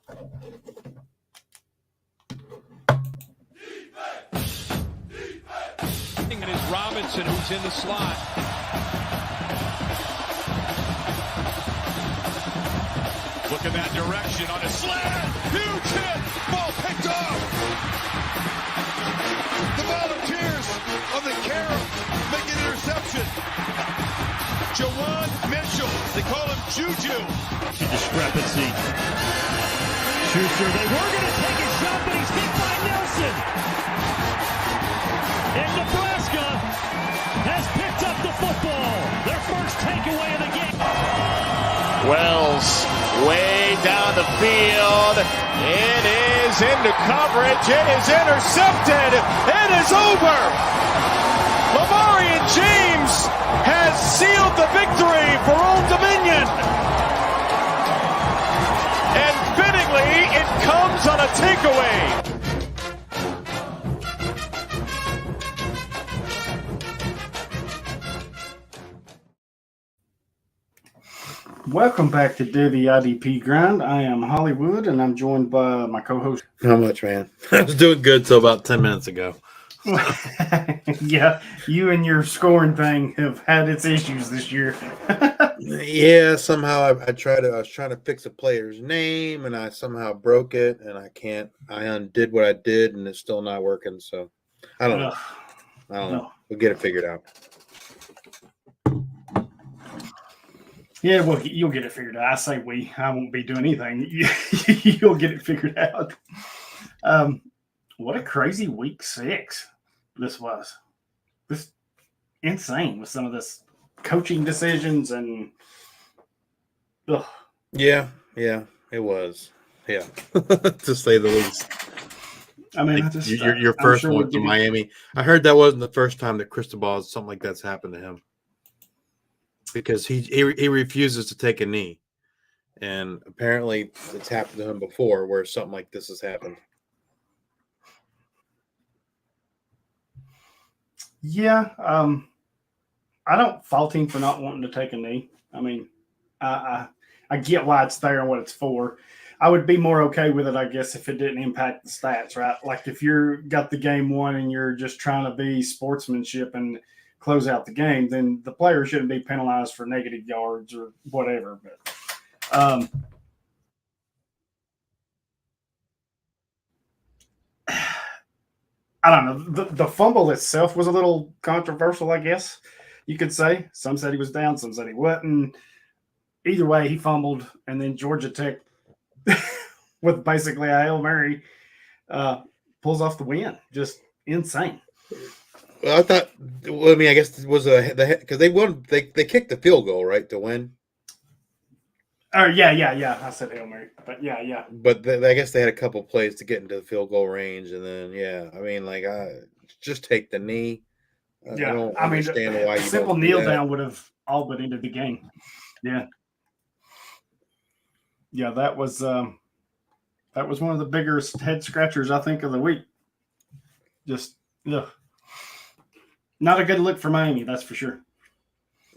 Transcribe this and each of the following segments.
And it's Robinson who's in the slot. Look in that direction on a slant. Huge hit. Ball picked off. The Volunteers of the Carib make an interception. Jawan Mitchell. They call him Juju. Discrepancy. Schuster, they were going to take a shot, but he's hit by Nelson. And Nebraska has picked up the football. Their first takeaway of the game. Wells way down the field. It is into coverage. It is intercepted. It is over. Lamarian James has sealed the victory for Old Dominion. And fittingly, it comes on a takeaway. Welcome back to Devy IDP Grind. I am Hollywood, and I'm joined by my co-host. How much, man? I was doing good till about 10 minutes ago. Yeah, you and your scoring thing have had its issues this year. Yeah, somehow I was trying to fix a player's name, and I somehow broke it, and I can't. I undid what I did, and it's still not working. So I don't know. I don't know. We'll get it figured out. Yeah, well, you'll get it figured out. I say we. I won't be doing anything. You'll get it figured out. What a crazy week 6 this was. This insane with some of this coaching decisions and. Ugh. Yeah, it was. Yeah, to say the least. I mean, your first one to Miami. I heard that wasn't the first time that Cristobal something like that's happened to him. Because he refuses to take a knee, and apparently it's happened to him before, where something like this has happened. Yeah, I don't fault him for not wanting to take a knee. I mean, I get why it's there and what it's for. I would be more okay with it, I guess, if it didn't impact the stats, right? Like if you're got the game won and you're just trying to be sportsmanship and close out the game, then the player shouldn't be penalized for negative yards or whatever. But I don't know. The fumble itself was a little controversial, I guess you could say. Some said he was down, some said he wasn't. Either way, he fumbled, and then Georgia Tech, with basically a Hail Mary, pulls off the win. Just insane. Well, I thought. Well, I mean, I guess it was because they won. They kicked the field goal, right, to win. Oh yeah. I said Hail Mary, but yeah. But I guess they had a couple plays to get into the field goal range, and then I mean, like, just take the knee. I don't understand why a simple kneel down would have all but ended the game. Yeah, that was one of the biggest head scratchers I think of the week. Just not a good look for Miami, that's for sure.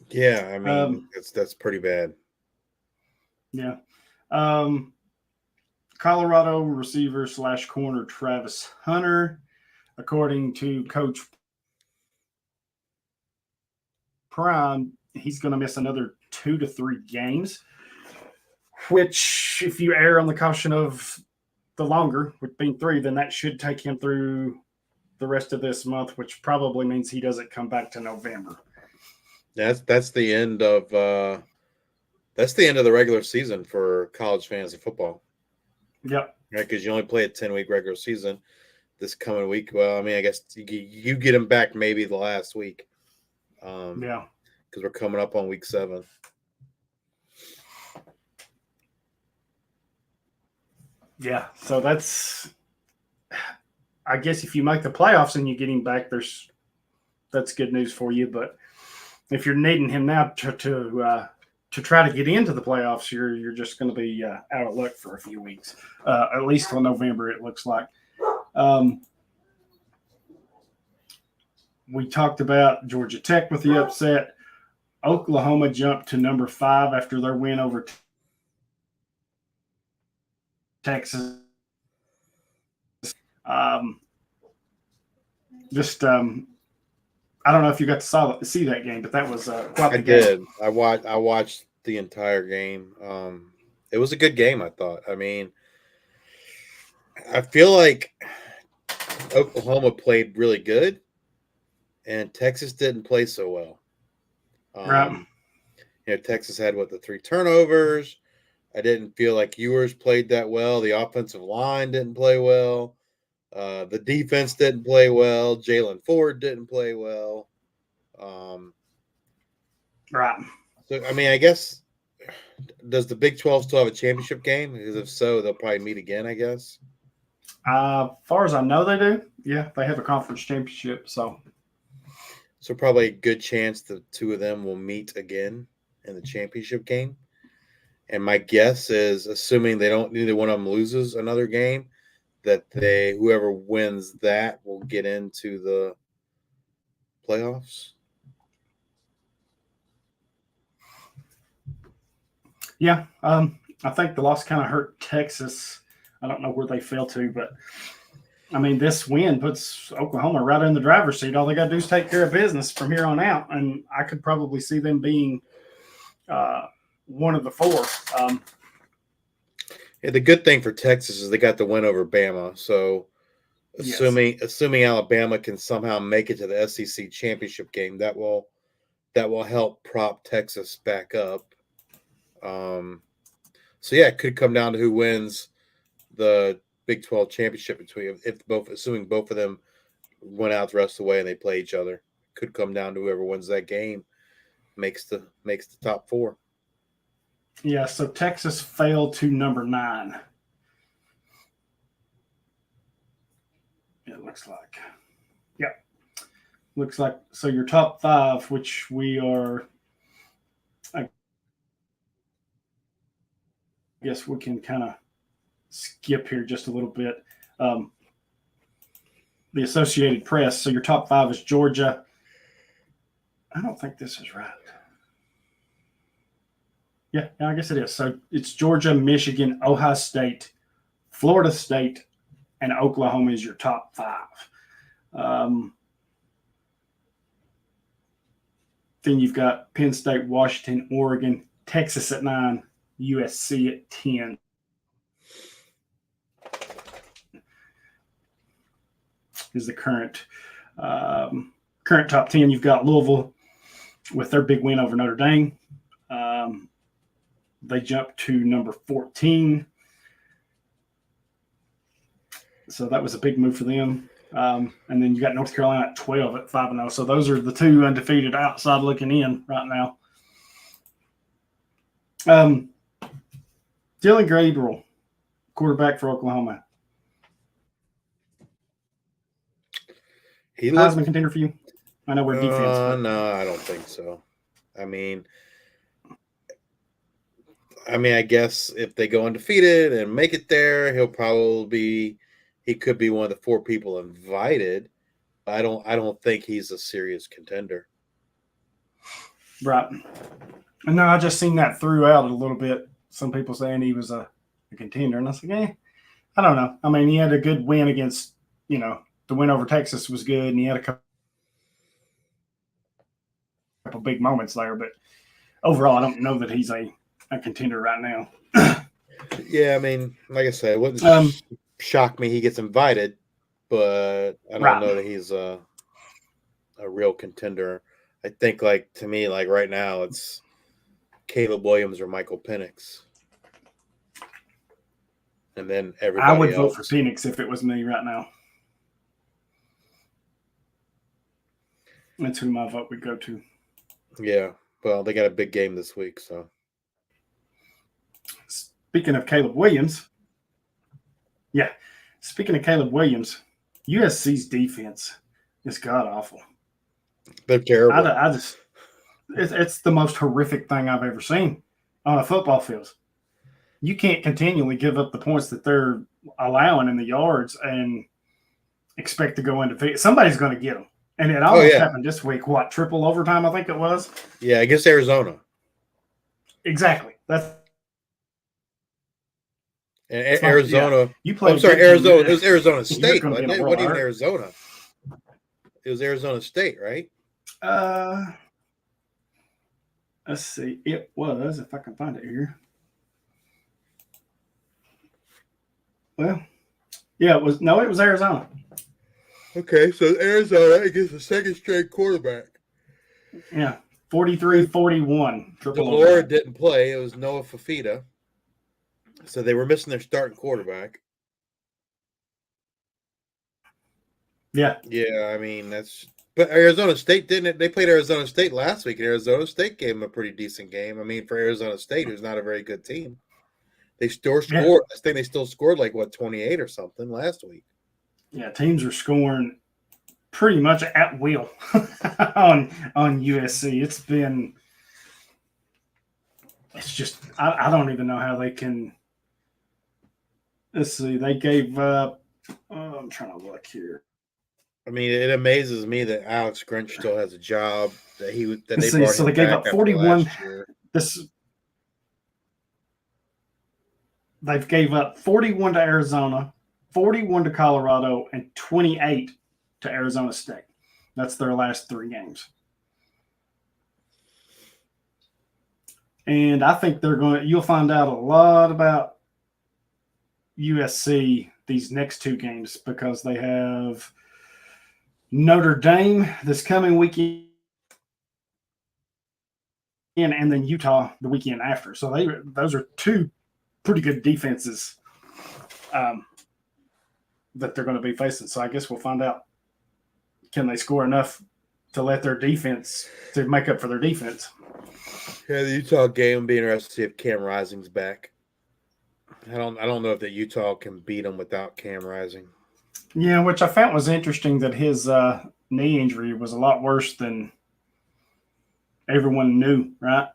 Yeah, I mean that's pretty bad. Yeah. Colorado receiver / corner Travis Hunter, according to Coach Prime, he's going to miss another 2 to 3 games, which if you err on the caution of the longer, with being 3, then that should take him through the rest of this month, which probably means he doesn't come back to November. That's the end of the regular season for college fantasy football. Yep. Right, because you only play a 10-week regular season. This coming week, well, I mean, I guess you get him back maybe the last week. Because we're coming up on week 7. Yeah, so that's. I guess if you make the playoffs and you get him back, that's good news for you. But if you're needing him now to try to get into the playoffs, you're just going to be out of luck for a few weeks, at least till November. It looks like. We talked about Georgia Tech with the upset. Oklahoma jumped to number 5 after their win over Texas. I don't know if you got to see that game, but that was quite the game. did. I watched the entire game. It was a good game, I thought. I mean, I feel like Oklahoma played really good, and Texas didn't play so well. Right. Texas had the 3 turnovers. I didn't feel like Ewers played that well. The offensive line didn't play well. The defense didn't play well. Jalen Ford didn't play well. Right. So, I mean, I guess, does the Big 12 still have a championship game? Because if so, they'll probably meet again, I guess. Far as I know, they do. Yeah, they have a conference championship. So probably a good chance the 2 of them will meet again in the championship game. And my guess is, assuming neither one of them loses another game, that whoever wins that will get into the playoffs. Yeah, I think the loss kind of hurt Texas. I don't know where they fell to, but I mean, this win puts Oklahoma right in the driver's seat. All they got to do is take care of business from here on out, and I could probably see them being one of the 4. The good thing for Texas is they got the win over Bama. So, assuming Alabama can somehow make it to the SEC championship game, that will help prop Texas back up. So yeah, it could come down to who wins the Big 12 championship assuming both of them went out the rest of the way and they play each other. Could come down to whoever wins that game makes the top 4. Yeah, so Texas failed to number 9. It looks like. Yeah. Looks like so your top 5, which we are, I guess we can kind of skip here just a little bit. The Associated Press. So your top 5 is Georgia. I don't think this is right. Yeah, I guess it is. So it's Georgia, Michigan, Ohio State, Florida State, and Oklahoma is your top 5. Then you've got Penn State, Washington, Oregon, Texas at 9, USC at 10. Is the current top 10. You've got Louisville with their big win over Notre Dame. They jumped to number 14. So that was a big move for them. And then you got North Carolina at 12 at 5-0. So those are the 2 undefeated outside looking in right now. Dylan Gabriel, quarterback for Oklahoma. Heisman contender for you? I know we're defense. No, I don't think so. I mean, I guess if they go undefeated and make it there, he could be one of the 4 people invited. I don't think he's a serious contender. Right. No, I just seen that throughout a little bit. Some people saying he was a contender, and I was like, I don't know. I mean, he had a good win against, the win over Texas was good, and he had a couple big moments there, but overall, I don't know that he's a contender right now. Yeah, I mean, like I said, it wouldn't shock me he gets invited, but I don't know that he's a real contender. I think, to me, right now, it's Caleb Williams or Michael Penix. And then everybody I would else. vote for Penix if it was me right now. That's who my vote would go to. Yeah, well, they got a big game this week, so. Speaking of Caleb Williams, USC's defense is god-awful. They're terrible. It's the most horrific thing I've ever seen on a football field. You can't continually give up the points that they're allowing in the yards and expect to go undefeated. Somebody's going to get them. And it almost happened this week. What, triple overtime, I think it was? Yeah, against Arizona. Exactly. And Arizona. Yeah. You play. I'm sorry, Arizona. It was Arizona You're State, gonna be wasn't in it? a It world wasn't even of hurt. Arizona. It was Arizona State, right? Let's see. It was, if I can find it here. Well, yeah, it was. No, it was Arizona. Okay, so Arizona gets a second straight quarterback. Yeah, 43-41. Delora didn't play. It was Noah Fafita. So they were missing their starting quarterback. Yeah. Yeah, I mean, that's – but Arizona State didn't – they played Arizona State last week, and Arizona State gave them a pretty decent game. I mean, for Arizona State, who's not a very good team. They still scored. Yeah. I think they still scored 28 or something last week. Yeah, teams are scoring pretty much at will on USC. It's just I don't even know how they can. Let's see. They gave up. I'm trying to look here. I mean, it amazes me that Alex Grinch still has a job. That they See, brought so him they gave back up after 41. last year. They've gave up 41 to Arizona, 41 to Colorado, and 28 to Arizona State. That's their last 3 games. And I think you'll find out a lot about USC these next 2 games because they have Notre Dame this coming weekend and then Utah the weekend after. So those are 2 pretty good defenses that they're going to be facing. So I guess we'll find out, can they score enough to let their defense to make up for their defense? Yeah, the Utah game will be interesting to see if Cam Rising's back. I don't know if that Utah can beat them without Cam Rising. Yeah, which I found was interesting that his knee injury was a lot worse than everyone knew, right?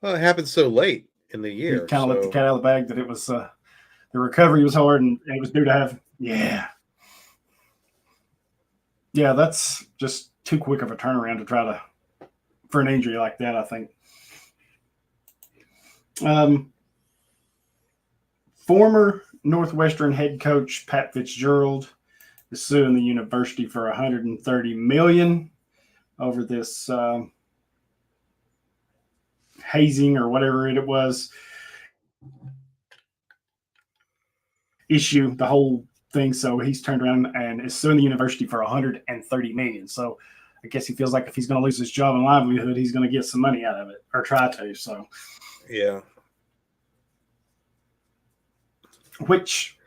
Well, it happened so late in the year. He kind of let the cat out of the bag that it was the recovery was hard and it was due to have. Yeah, that's just too quick of a turnaround to try to for an injury like that, I think. Former Northwestern head coach Pat Fitzgerald is suing the university for $130 million over this hazing or whatever it was issue, the whole thing. So he's turned around and is suing the university for $130 million. So I guess he feels like if he's going to lose his job and livelihood, he's going to get some money out of it or try to. So yeah. Which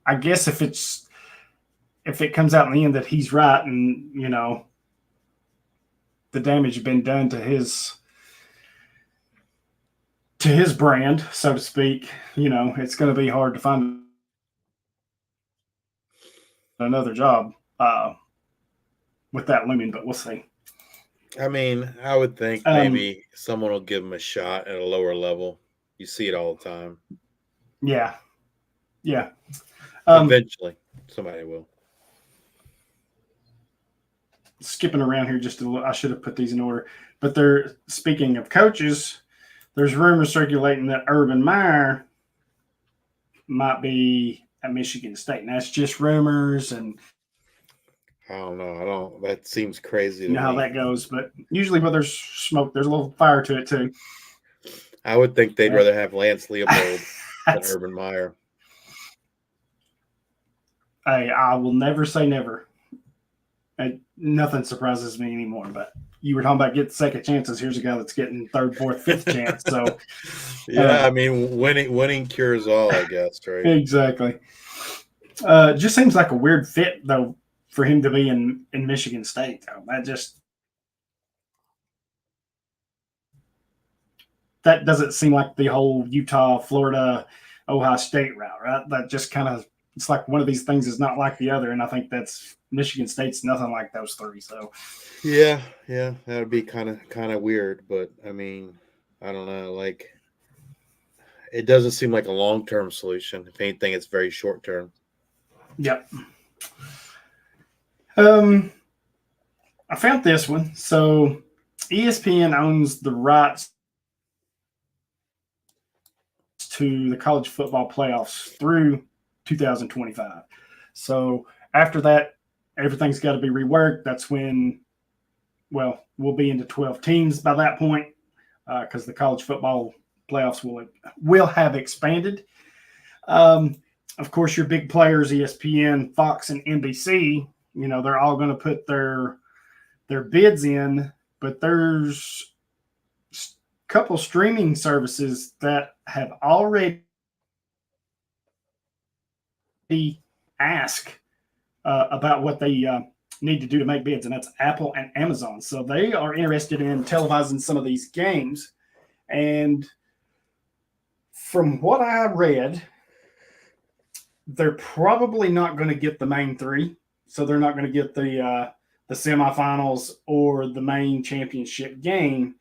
I guess if it comes out in the end that he's right and, the damage has been done to his brand, so to speak, it's going to be hard to find another job with that looming, but we'll see. I mean, I would think maybe someone will give him a shot at a lower level. You see it all the time. Yeah. Eventually, somebody will. Skipping around here just a little, I should have put these in order. But speaking of coaches, there's rumors circulating that Urban Meyer might be at Michigan State. And that's just rumors, and I don't know. That seems crazy to you know me. how that goes. But usually when there's smoke, there's a little fire to it too. I would think they'd rather have Lance Leopold than Urban Meyer. I will never say never. Nothing surprises me anymore. But you were talking about getting second chances. Here's a guy that's getting third, fourth, fifth chance. So yeah, I mean, winning cures all, I guess, right? Exactly. It just seems like a weird fit though for him to be in Michigan State. That doesn't seem like the whole Utah, Florida, Ohio State route, right? That just kind of, it's like one of these things is not like the other, and I think that's Michigan State's nothing like those 3. So yeah, that would be kind of weird, but I mean, I don't know. Like, it doesn't seem like a long-term solution. If anything, it's very short-term. Yep. I found this one. So ESPN owns the rights to the college football playoffs through 2025. So after that, everything's got to be reworked. That's when, well, we'll be into 12 teams by that point because the college football playoffs will have expanded. Of course, your big players, ESPN, Fox, and NBC, they're all going to put their bids in, but there's a couple streaming services that have already asked about what they need to do to make bids, and that's Apple and Amazon. So they are interested in televising some of these games. And from what I read, they're probably not going to get the main three. So they're not going to get the semifinals or the main championship game,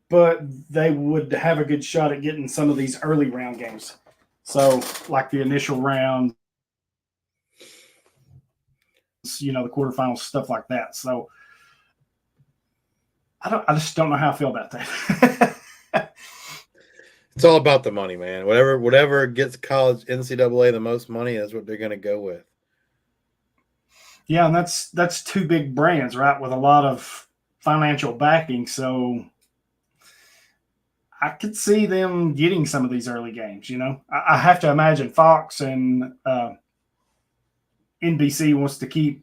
but they would have a good shot at getting some of these early round games. So like the initial round, the quarterfinals, stuff like that. So I just don't know how I feel about that. It's all about the money, man. Whatever gets college NCAA the most money is what they're going to go with. Yeah, and that's two big brands, right, with a lot of financial backing. So I could see them getting some of these early games. I have to imagine Fox and NBC wants to keep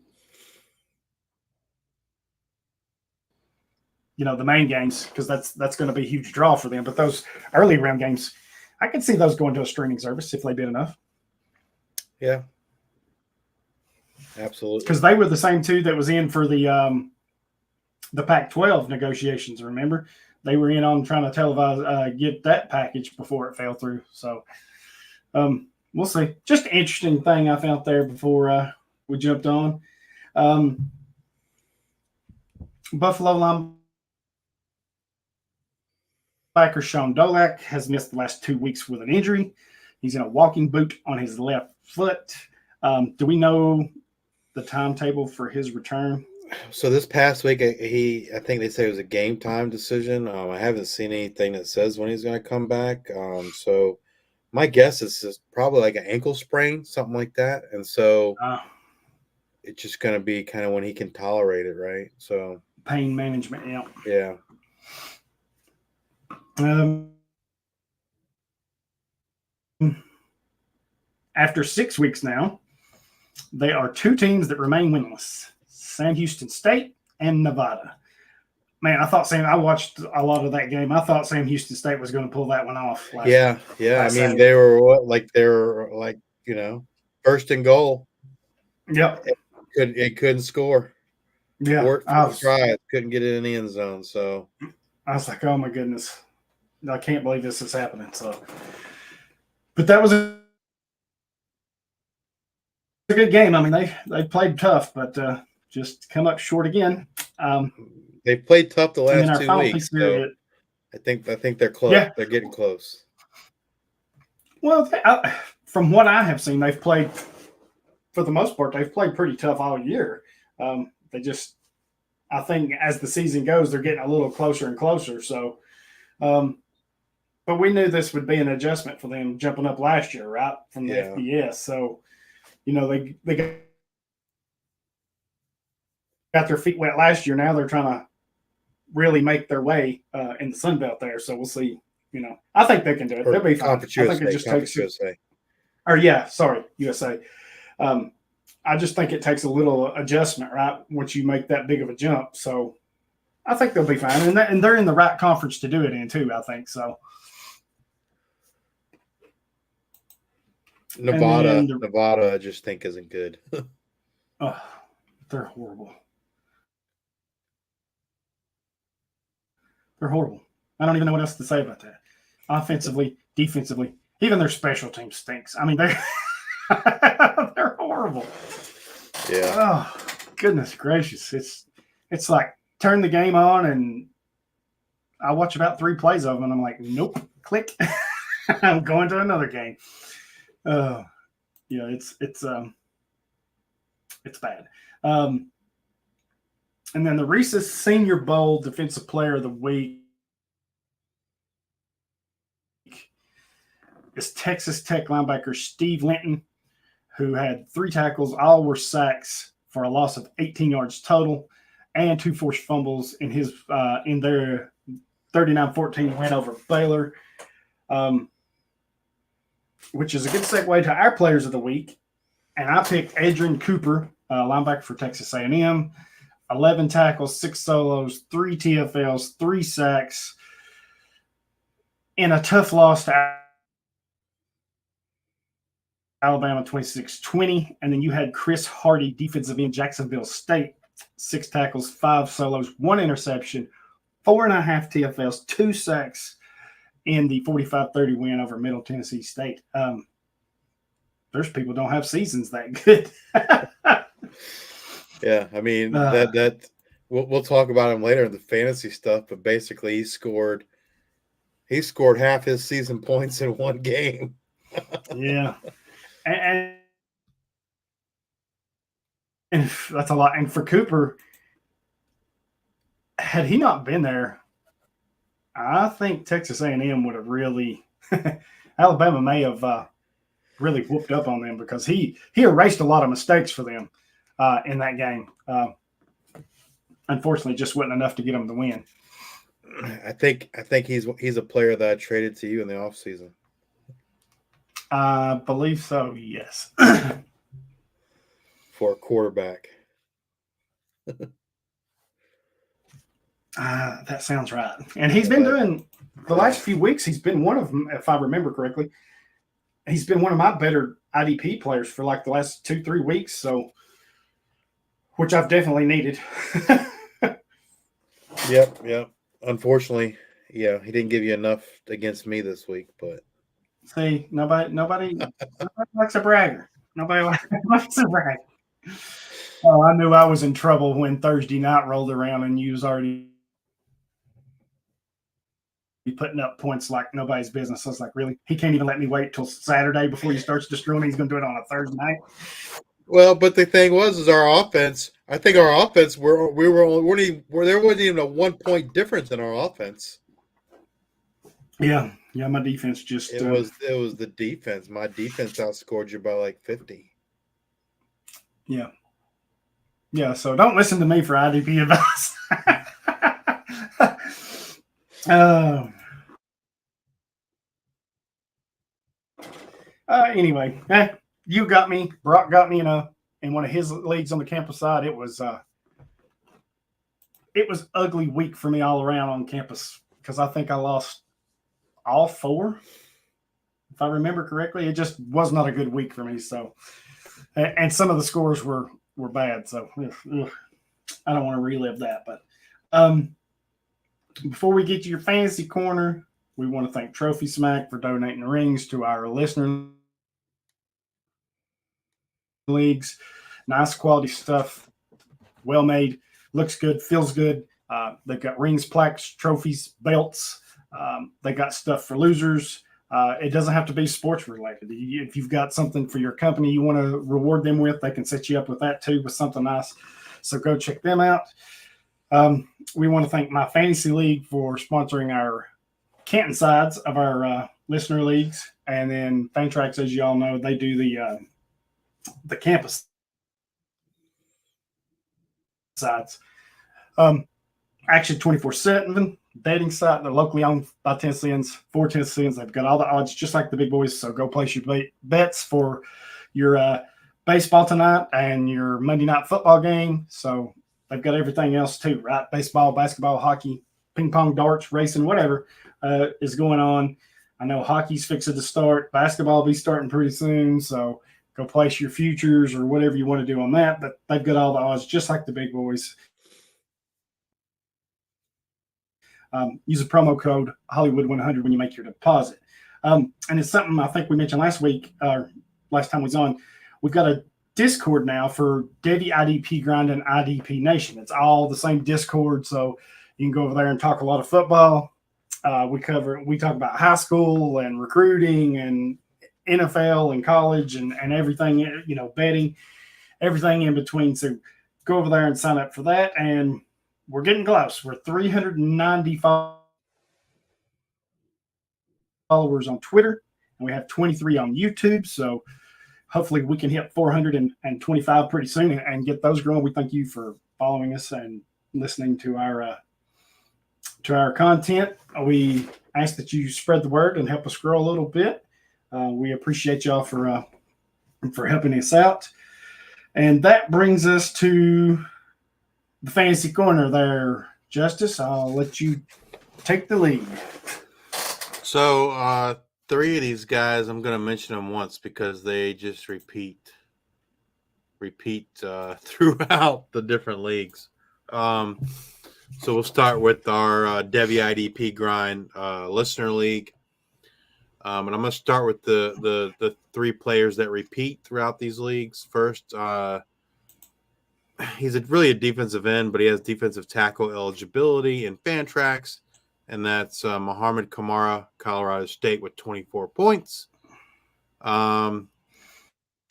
the main games because that's going to be a huge draw for them. But those early round games, I could see those going to a streaming service if they bid enough. Yeah, absolutely. Because they were the same two that was in for the Pac-12 negotiations. Remember, they were in on trying to televise, get that package before it fell through. So we'll see. Just an interesting thing I found there before we jumped on. Buffalo linebacker Sean Dolak has missed the last 2 weeks with an injury. He's in a walking boot on his left foot. Do we know the timetable for his return? So this past week, I think they say it was a game time decision. I haven't seen anything that says when he's going to come back. So my guess is probably like an ankle sprain, something like that. And so it's just going to be kind of when he can tolerate it, right? So pain management, yeah. Yeah. After 6 weeks now, there are two teams that remain winless: Sam Houston State and Nevada. Man, I watched a lot of that game. I thought Sam Houston State was going to pull that one off. Yeah. I mean, they were first and goal. Yep. It couldn't score. Yeah. Couldn't get it in the end zone. So I was like, oh my goodness, I can't believe this is happening. So, but that was a good game. I mean, they played tough, but just come up short again. They played tough the last 2 weeks. So I think they're close. Yeah. They're getting close. Well, from what I have seen, they've played, for the most part, they've played pretty tough all year. I think as the season goes, they're getting a little closer and closer. So, but we knew this would be an adjustment for them jumping up last year, right, from the FBS. So, they got their feet wet last year. Now they're trying to really make their way in the Sun Belt there. So we'll see. I think they can do it. They'll be fine. I think it just takes USA. USA. I just think it takes a little adjustment, right, once you make that big of a jump. So I think they'll be fine. And they're in the right conference to do it in, too, I think. So Nevada, I just think isn't good. Oh, they're horrible. They're horrible. I don't even know what else to say about that. Offensively, defensively, even their special team stinks. I mean, they're horrible. Yeah. Oh, goodness gracious. It's like turn the game on and I watch about 3 plays of them and I'm like, nope, click. I'm going to another game. It's bad. And then the Reese's Senior Bowl Defensive Player of the Week. is Texas Tech linebacker Steve Linton, who had 3 tackles. All were sacks for a loss of 18 yards total and 2 forced fumbles in their 39-14 win over Baylor, which is a good segue to our players of the week. And I picked Adrian Cooper, linebacker for Texas A&M, 11 tackles, 6 solos, 3 TFLs, 3 sacks in a tough loss to Alabama 26-20. And then you had Chris Hardy, defensive end, Jacksonville State, 6 tackles, 5 solos, 1 interception, 4.5 TFLs, 2 sacks in the 45-30 win over Middle Tennessee State. There's people don't have seasons that good. Yeah, I mean that we'll talk about him later in the fantasy stuff, but basically he scored half his season points in one game. Yeah, and that's a lot. And for Cooper, had he not been there, I think Texas A&M would have really Alabama may have really whooped up on them, because he erased a lot of mistakes for them in that game. Unfortunately, just wasn't enough to get them the win. I think he's a player that I traded to you in the offseason. I believe so, yes. For a quarterback. That sounds right. And he's been doing the last few weeks. He's been one of them, if I remember correctly. He's been one of my better IDP players for like the last 2-3 weeks. So, which I've definitely needed. Yep. Unfortunately, yeah, he didn't give you enough against me this week, but see, nobody likes a bragger. Nobody likes a bragger. Oh, I knew I was in trouble when Thursday night rolled around and you was already putting up points like nobody's business. I was like, really? He can't even let me wait till Saturday before he starts destroying me. He's going to do it on a Thursday night. Well, but the thing is our offense. I think our offense there wasn't even a 1-point difference in our offense. Yeah, my defense just it was the defense. My defense outscored you by like 50. Yeah. So don't listen to me for IDP advice. Anyway, you got me. Brock got me in one of his leagues on the campus side. It was ugly week for me all around on campus, because I think I lost all 4, if I remember correctly. It just was not a good week for me. So, and some of the scores were bad. So I don't want to relive that. But before we get to your fantasy corner, we want to thank Trophy Smack for donating rings to our listener leagues. Nice quality stuff, well made, looks good, feels good. They've got rings, plaques, trophies, belts. They got stuff for losers. It doesn't have to be sports related. If you've got something for your company you want to reward them with, they can set you up with that too, with something nice. So go check them out. We want to thank My Fantasy League for sponsoring our Canton sides of our listener leagues. And then Fantrax, as you all know, they do the campus sides. Action 24/7 betting site. They're locally owned by Tennesseans, for Tennesseans. They've got all the odds just like the big boys. So go place your bets for your baseball tonight and your Monday night football game. So they've got everything else too, right? Baseball, basketball, hockey, ping pong, darts, racing, whatever is going on. I know hockey's fixing to start. Basketball will be starting pretty soon. So go place your futures or whatever you want to do on that. But they've got all the odds just like the big boys. Use a promo code Hollywood100 when you make your deposit. And it's something I think we mentioned last week, last time we was on. We've got a Discord now for Devy IDP Grind and IDP Nation. It's all the same Discord, so you can go over there and talk a lot of football. We talk about high school and recruiting and NFL and college and everything, betting, everything in between. So go over there and sign up for that. And we're getting close. We're 390 followers on Twitter, and we have 23 on YouTube. So hopefully we can hit 425 pretty soon and get those growing. We thank you for following us and listening to our content. We ask that you spread the word and help us grow a little bit. We appreciate y'all for helping us out. And that brings us to the fantasy corner there. Justice, I'll let you take the lead. So, 3 of these guys, I'm going to mention them once because they just repeat throughout the different leagues. So we'll start with our Devy IDP Grind listener league. And I'm going to start with the 3 players that repeat throughout these leagues. First, he's really a defensive end, but he has defensive tackle eligibility in Fantrax, and that's Muhammad Kamara, Colorado State, with 24 points. The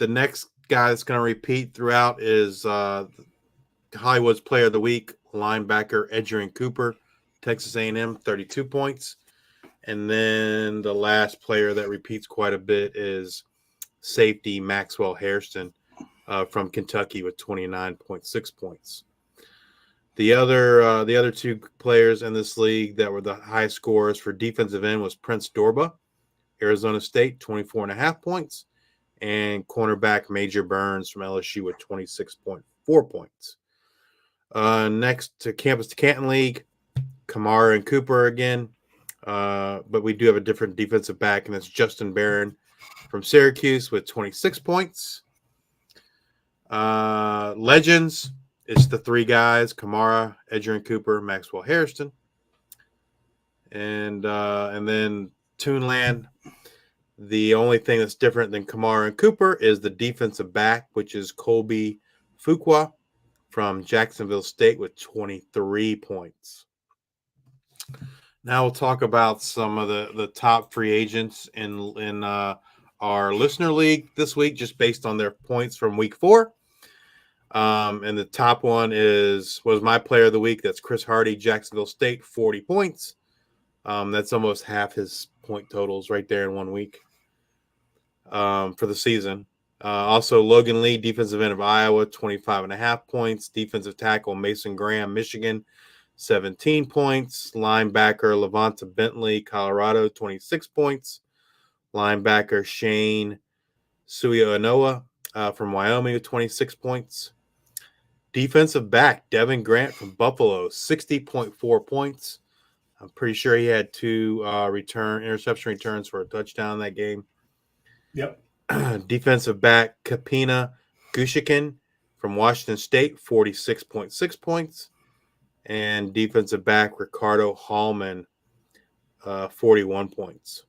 next guy that's going to repeat throughout is Hollywood's Player of the Week, linebacker Edgerrin Cooper, Texas A&M, 32 points. And then the last player that repeats quite a bit is safety Maxwell Hairston from Kentucky with 29.6 points. The other 2 players in this league that were the high scorers for defensive end was Prince Dorba, Arizona State, 24.5 points, and cornerback Major Burns from LSU with 26.4 points. Next to Campus to Canton League, Kamara and Cooper again. But we do have a different defensive back, and that's Justin Barron from Syracuse with 26 points. Legends, it's the 3 guys: Kamara, Edgerrin Cooper, Maxwell Hairston. And then Toonland, the only thing that's different than Kamara and Cooper is the defensive back, which is Colby Fuqua from Jacksonville State with 23 points. Now we'll talk about some of the top free agents in our listener league this week, just based on their points from week 4. And the top one was my player of the week. That's Chris Hardy, Jacksonville State, 40 points. That's almost half his point totals right there in 1 week for the season. Also, Logan Lee, defensive end of Iowa, 25.5 points. Defensive tackle Mason Graham, Michigan, 17 points. Linebacker Levanta Bentley, Colorado, 26 points. Linebacker Shane Suionoa from Wyoming with 26 points. Defensive back Devin Grant from Buffalo, 60.4 points. I'm pretty sure he had 2 interception returns for a touchdown in that game. Yep. Defensive back Kapina Gushikin from Washington State, 46.6 points. And defensive back Ricardo Hallman, 41 points.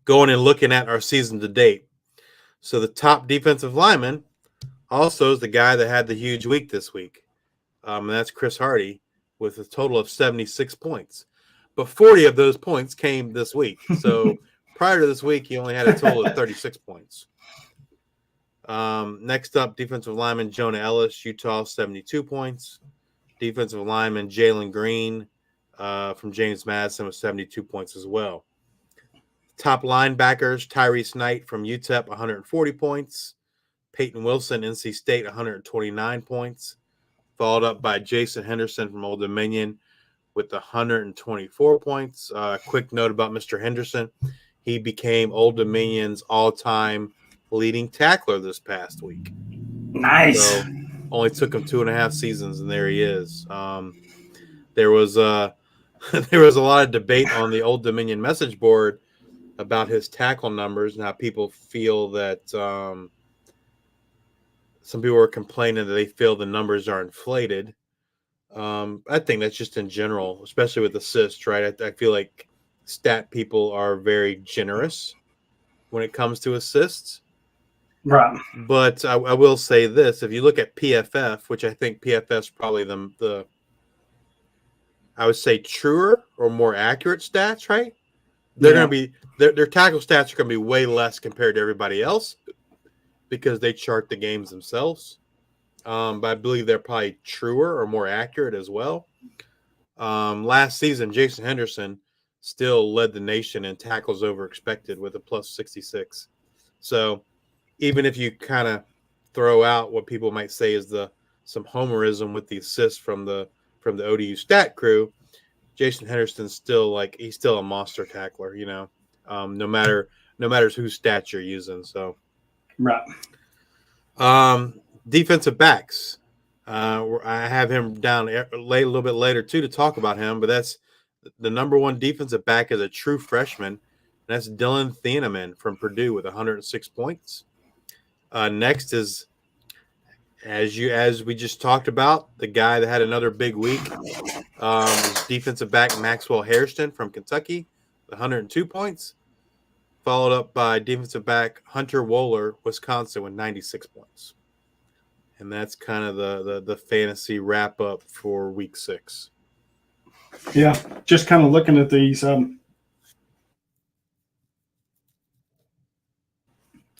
Going and looking at our season to date. So the top defensive lineman also is the guy that had the huge week this week. And that's Chris Hardy with a total of 76 points. But 40 of those points came this week. So prior to this week, he only had a total of 36 points. Next up, defensive lineman Jonah Ellis, Utah, 72 points. Defensive lineman Jalen Green from James Madison with 72 points as well. Top linebackers, Tyrese Knight from UTEP, 140 points. Peyton Wilson, NC State, 129 points. Followed up by Jason Henderson from Old Dominion with 124 points. Quick note about Mr. Henderson. He became Old Dominion's all-time leading tackler this past week. Nice. So only took him 2.5 seasons, and there he is. There was a lot of debate on the Old Dominion message board about his tackle numbers and how people feel that some people were complaining that they feel the numbers are inflated. I think that's just in general, especially with assists, right? I feel like stat people are very generous when it comes to assists. Right. But I will say this. If you look at PFF, which I think PFF is probably the I would say truer or more accurate stats, right? They're going to be their tackle stats are going to be way less compared to everybody else because they chart the games themselves. But I believe they're probably truer or more accurate as well. Last season, Jason Henderson still led the nation in tackles over expected with a plus 66. So even if you kind of throw out what people might say is some homerism with the assists from the ODU stat crew, Jason Henderson's still he's still a monster tackler, no matter whose stats you're using. So Right. Defensive backs. I have him down a little bit later too to talk about him, but that's the number one defensive back is a true freshman. And that's Dylan Thieneman from Purdue with 106 points. Next is, as we just talked about, the guy that had another big week, is defensive back Maxwell Hairston from Kentucky, with 102 points, followed up by defensive back Hunter Wohler, Wisconsin, with 96 points. And that's kind of the fantasy wrap up for week 6. Yeah, just kind of looking at these.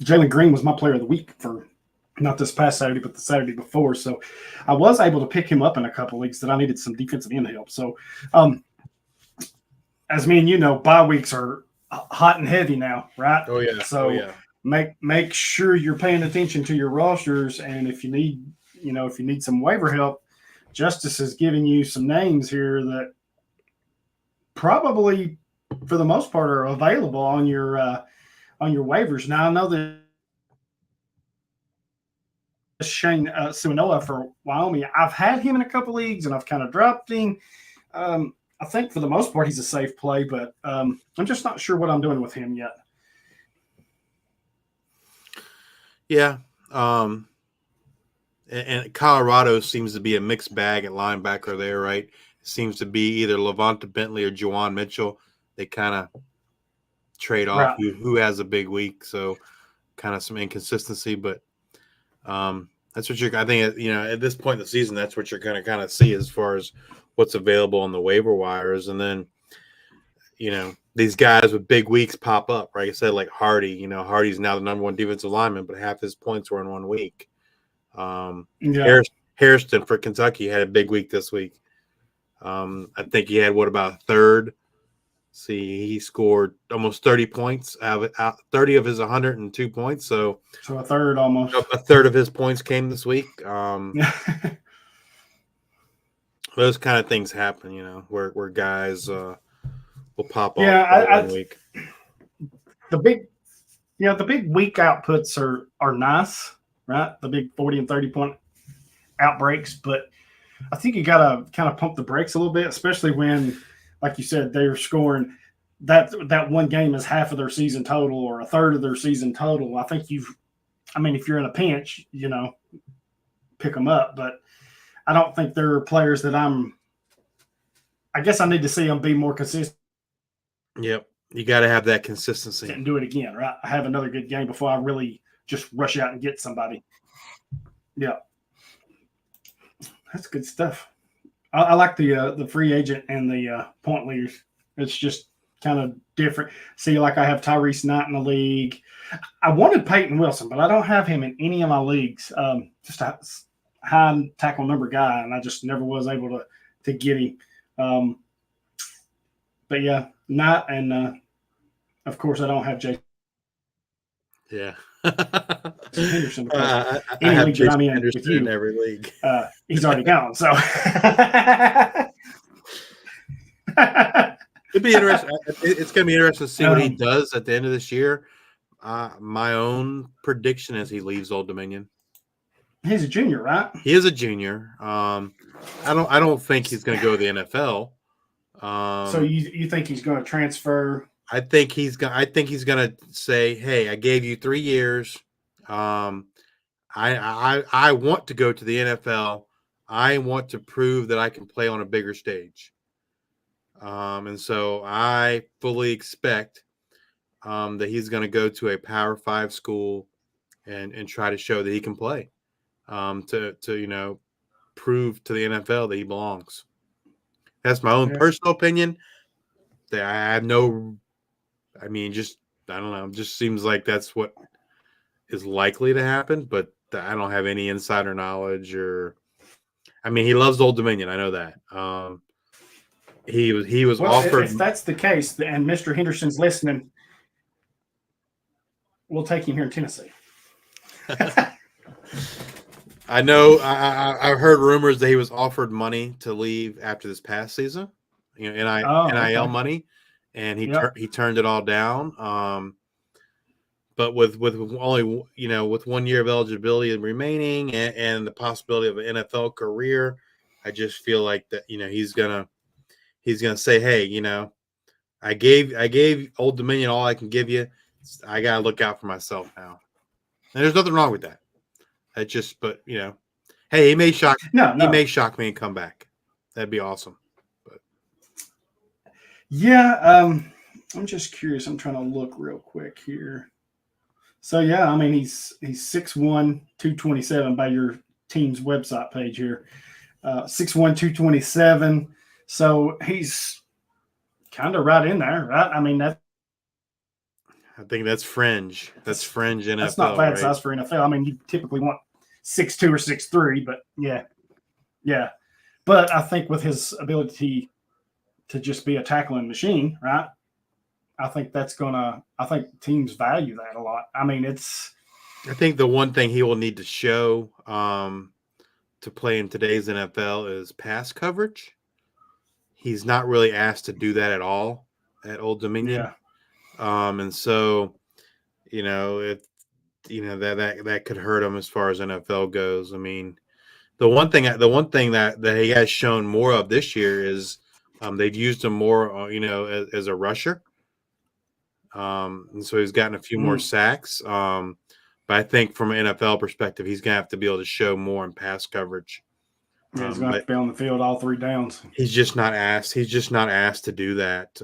Jalen Green was my player of the week for not this past Saturday, but the Saturday before. So I was able to pick him up in a couple leagues that I needed some defensive end help. So as me and you know, bye weeks are hot and heavy now, right? Oh, yeah. So make sure you're paying attention to your rosters. And if you need some waiver help, Justice is giving you some names here that probably for the most part are available on your waivers. Now I know that Shane Suinoa for Wyoming, I've had him in a couple leagues and I've kind of dropped him. I think for the most part he's a safe play, but I'm just not sure what I'm doing with him yet. Yeah. And Colorado seems to be a mixed bag at linebacker there, right? It seems to be either Levonta Bentley or Juwan Mitchell. They kind of trade off who has a big week, so kind of some inconsistency. But that's what I think, at this point in the season, that's what you're going to kind of see as far as what's available on the waiver wires. And then, these guys with big weeks pop up, right? I said, like Hardy, Hardy's now the number one defensive lineman, but half his points were in 1 week. Hairston for Kentucky had a big week this week. I think he had about a third. See, he scored almost 30 points out 30 of his 102 points. So a third almost. A third of his points came this week. Those kind of things happen, where guys will pop off one week. The big week outputs are nice, right? The big 40 and 30 point outbreaks, but I think you got to kind of pump the brakes a little bit, especially when, like you said, they're scoring that one game is half of their season total or a third of their season total. I think if you're in a pinch, pick them up, but I don't think there are players that I guess I need to see them be more consistent. Yep. You got to have that consistency. And do it again, right? I have another good game before I really just rush out and get somebody. Yeah. That's good stuff. I like the free agent and the point leaders. It's just kind of different. See, like I have Tyrese Knight in the league. I wanted Peyton Wilson, but I don't have him in any of my leagues. Just a high tackle number guy, and I just never was able to get him. But yeah, Knight and of course I don't have Jason. Yeah. Henderson. I have Jason Henderson in every league. He's already gone, so it'd be interesting. It's going to be interesting to see what he does at the end of this year. My own prediction is he leaves Old Dominion. He's a junior, right? He is a junior. I don't think he's going to go to the NFL. So you think he's going to transfer? I think he's gonna say, "Hey, I gave you 3 years. I want to go to the NFL. I want to prove that I can play on a bigger stage." And so I fully expect that he's going to go to a Power 5 school and try to show that he can play, to prove to the NFL that he belongs. That's my own personal opinion. That I have no. I mean, I don't know. It just seems like that's what is likely to happen, but I don't have any insider knowledge he loves Old Dominion. I know that. He was Well, offered. if that's the case, and Mr. Henderson's listening, we'll take him here in Tennessee. I know. I've heard rumors that he was offered money to leave after this past season. You know, NIL Okay. money, and Yep. he turned it all down. But with only with 1 year of eligibility remaining and the possibility of an NFL career, I just feel like that he's gonna say, hey, I gave Old Dominion all I can give you. I gotta look out for myself now. And there's nothing wrong with that. But hey, he may shock me and come back. That'd be awesome. But Yeah, I'm just curious. I'm trying to look real quick here. So yeah, I mean he's 6'1", 227 by your team's website page here. 6'1", 227. So he's kind of right in there, right? I mean I think that's fringe. That's fringe NFL. That's not bad right? size for NFL. I mean, you typically want 6'2" or 6'3", but yeah. But I think with his ability to just be a tackling machine, right? I think teams value that a lot. I mean, I think the one thing he will need to show to play in today's NFL is pass coverage. He's not really asked to do that at all at Old Dominion. Yeah. And so, that could hurt him as far as NFL goes. I mean, the one thing that he has shown more of this year is they've used him more, as a rusher. And so he's gotten a few more sacks. But I think from an NFL perspective, he's going to have to be able to show more in pass coverage. Yeah, he's going to have to be on the field all 3 downs. He's just not asked. He's just not asked to do that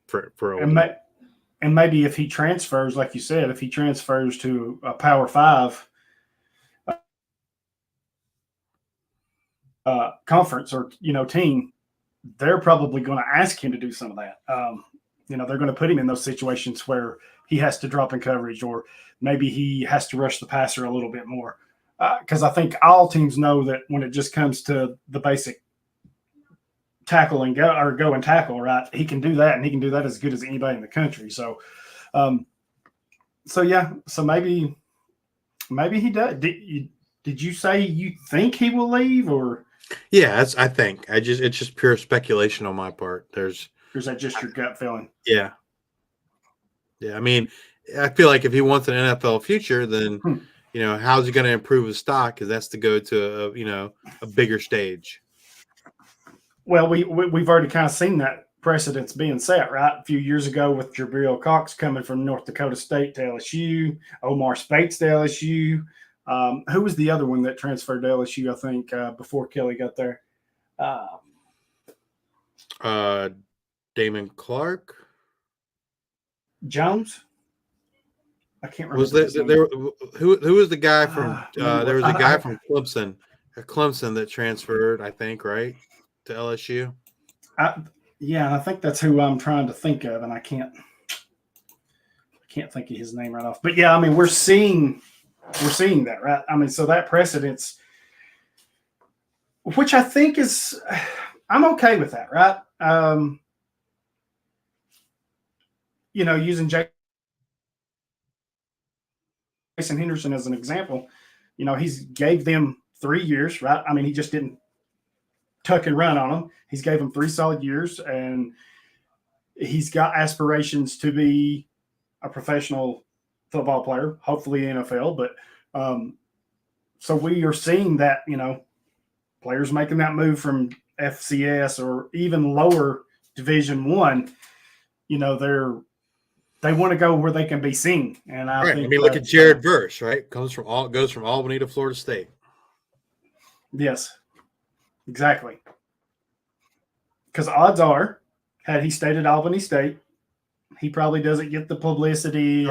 for and maybe if he transfers, like you said, if he transfers to a Power 5 conference or team, they're probably going to ask him to do some of that. They're going to put him in those situations where he has to drop in coverage, or maybe he has to rush the passer a little bit more. Because I think all teams know that when it just comes to the basic tackle and go and tackle, right? He can do that, and he can do that as good as anybody in the country. So, So maybe he does. Did you say you think he will leave, or? Yeah, I think it's just pure speculation on my part. Or is that just your gut feeling? Yeah. I mean, I feel like if he wants an NFL future, then how's he going to improve his stock? Because that's to go to a bigger stage. Well, we've already kind of seen that precedence being set, right? A few years ago with Jabril Cox coming from North Dakota State to LSU, Omar Spates to LSU. Who was the other one that transferred to LSU, I think, before Kelly got there? Damon Clark? Jones? I can't remember. Who was the guy from there was a guy from Clemson that transferred, I think, right, to LSU? I think that's who I'm trying to think of, and I can't think of his name right off. But yeah, I mean, we're seeing that, right? I mean, so that precedence, which I think is, I'm okay with that, right? Using Jason Henderson as an example, he's gave them 3 years, right? I mean, he just didn't tuck and run on them. He's gave them 3 solid years, and he's got aspirations to be a professional football player, hopefully NFL. But so we are seeing that, players making that move from FCS or even lower Division I, they want to go where they can be seen. And I think, look at Jared Verse, right? Goes from Albany to Florida State. Yes, exactly. Because odds are, had he stayed at Albany State, he probably doesn't get the publicity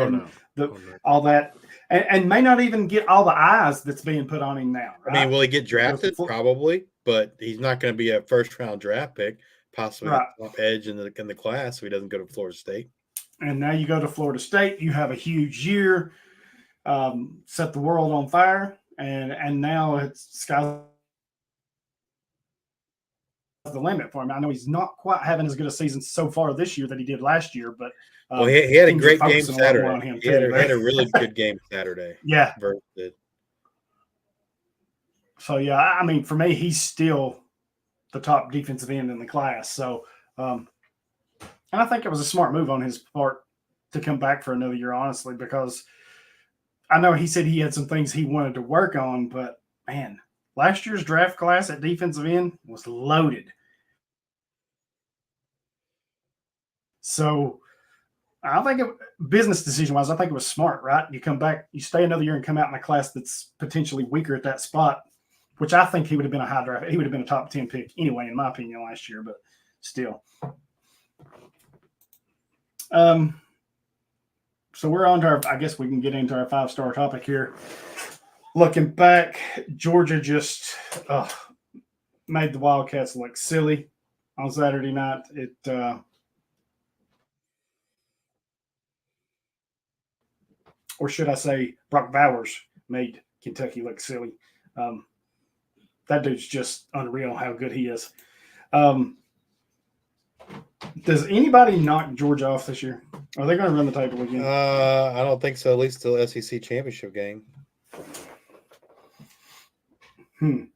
all that, and may not even get all the eyes that's being put on him now. Right? I mean, will he get drafted? Probably, but he's not going to be a first-round draft pick, possibly a top edge in the class, so he doesn't go to Florida State. And now you go to Florida State, you have a huge year, set the world on fire, and now it's sky's the limit for him. I know he's not quite having as good a season so far this year that he did last year, but well, he had a teams are great game focusing a lot more Saturday. on him He had too. a really good game Saturday. Yeah. Versus. So yeah, I mean, for me, he's still the top defensive end in the class. So, and I think it was a smart move on his part to come back for another year, honestly, because I know he said he had some things he wanted to work on, but man, last year's draft class at defensive end was loaded. So I think business decision wise, I think it was smart, right? You come back, you stay another year and come out in a class that's potentially weaker at that spot, which I think he would have been a high draft. He would have been a top 10 pick anyway, in my opinion, last year, but still. So we're on to our, I guess we can get into our 5-star topic here. Looking back, Georgia just made the Wildcats look silly on Saturday night. Or should I say, Brock Bowers made Kentucky look silly. That dude's just unreal how good he is. Does anybody knock Georgia off this year? Are they going to run the table again? I don't think so. At least till SEC championship game. I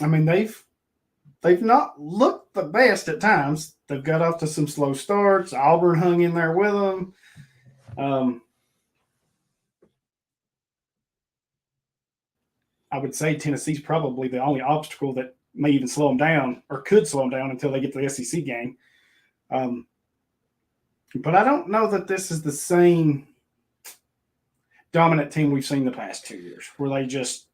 mean, they've not looked the best at times. They've got off to some slow starts. Auburn hung in there with them. I would say Tennessee's probably the only obstacle that may even slow them down or could slow them down until they get to the SEC game. But I don't know that this is the same dominant team we've seen the past 2 years where they just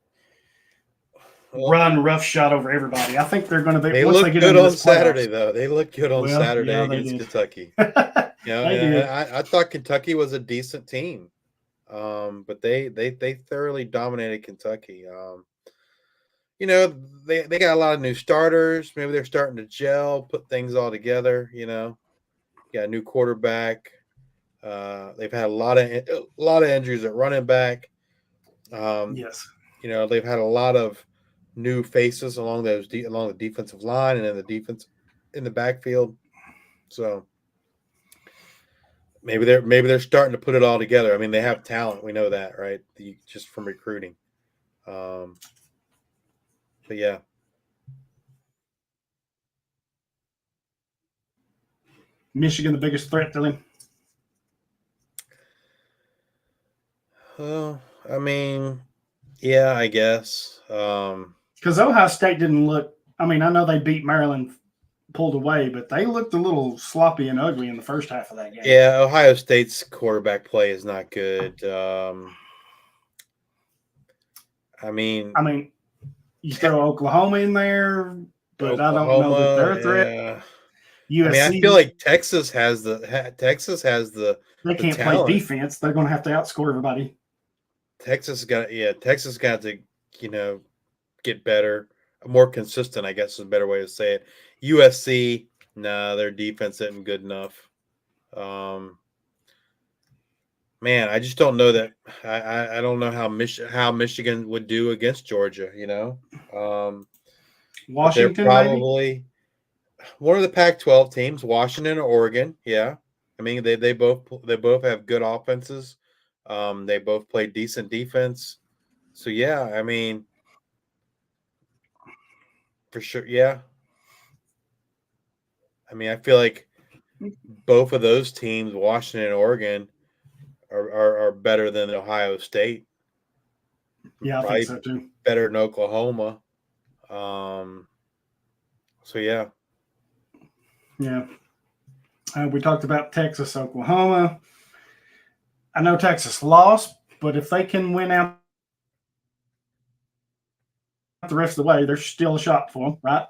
run roughshot over everybody. I think they're going to be. They look good on Saturday, though. They look good on Saturday against Kentucky. I thought Kentucky was a decent team, but they thoroughly dominated Kentucky. They got a lot of new starters. Maybe they're starting to gel, put things all together. Got a new quarterback. They've had a lot of injuries at running back. Yes. They've had a lot of new faces along the defensive line and in the defense in the backfield. So maybe they're starting to put it all together. I mean, they have talent. We know that, right? Just from recruiting. But yeah. Michigan, the biggest threat to them? I mean, yeah, I guess. Because Ohio State didn't look – I mean, I know they beat Maryland, pulled away, but they looked a little sloppy and ugly in the first half of that game. Yeah, Ohio State's quarterback play is not good. I mean, you throw Oklahoma in there, but I don't know that they're a threat. Yeah. USC, I feel like Texas has the they can't talent. play defense. They're going to have to outscore everybody. Texas got to get better, more consistent, I guess is a better way to say it. USC, their defense isn't good enough. Man, I just don't know that. I don't know how Michigan would do against Georgia. Washington, they're probably one of the Pac-12 teams. Washington or Oregon, yeah. I mean, they both have good offenses. They both play decent defense. So yeah, I mean, for sure, yeah. I mean, I feel like both of those teams, Washington and Oregon, are better than Ohio State. Yeah, I think so too. Better than Oklahoma. So yeah. Yeah. We talked about Texas, Oklahoma. I know Texas lost, but if they can win out the rest of the way, there's still a shot for them, right?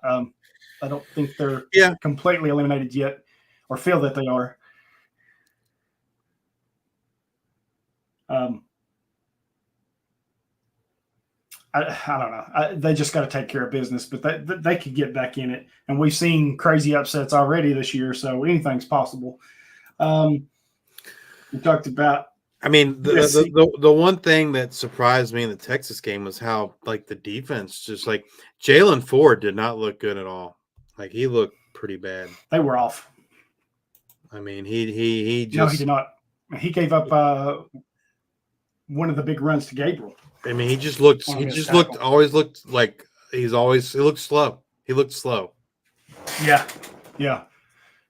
I don't think they're completely eliminated yet or feel that they are. I don't know. They just got to take care of business, but they could get back in it. And we've seen crazy upsets already this year, so anything's possible. We talked about. I mean, the one thing that surprised me in the Texas game was how the defense, just Jalen Ford did not look good at all. Like he looked pretty bad. They were off. I mean, he No, he just. did not. He gave up one of the big runs to Gabriel. I mean, he just looked. On He his just tackle. always looked like he's always. He looked slow. He looked slow. Yeah.